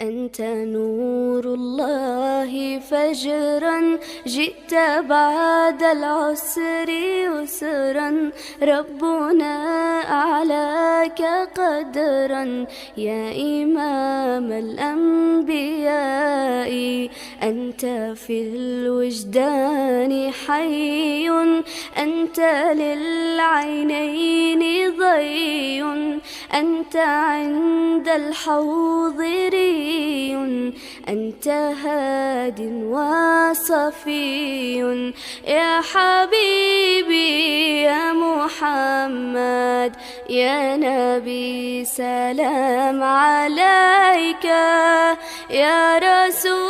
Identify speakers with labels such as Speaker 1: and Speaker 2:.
Speaker 1: أنت نور الله فجرا، جئت بعد العسر يسرا، ربنا أعلاك قدرا يا إمام الأنبياء. أنت في الوجدان حي، أنت للعينين ضي، أنت عند الحوض ري، أنت هاد وصفي يا حبيبي يا محمد يا نبي سلام عليك، يا رسول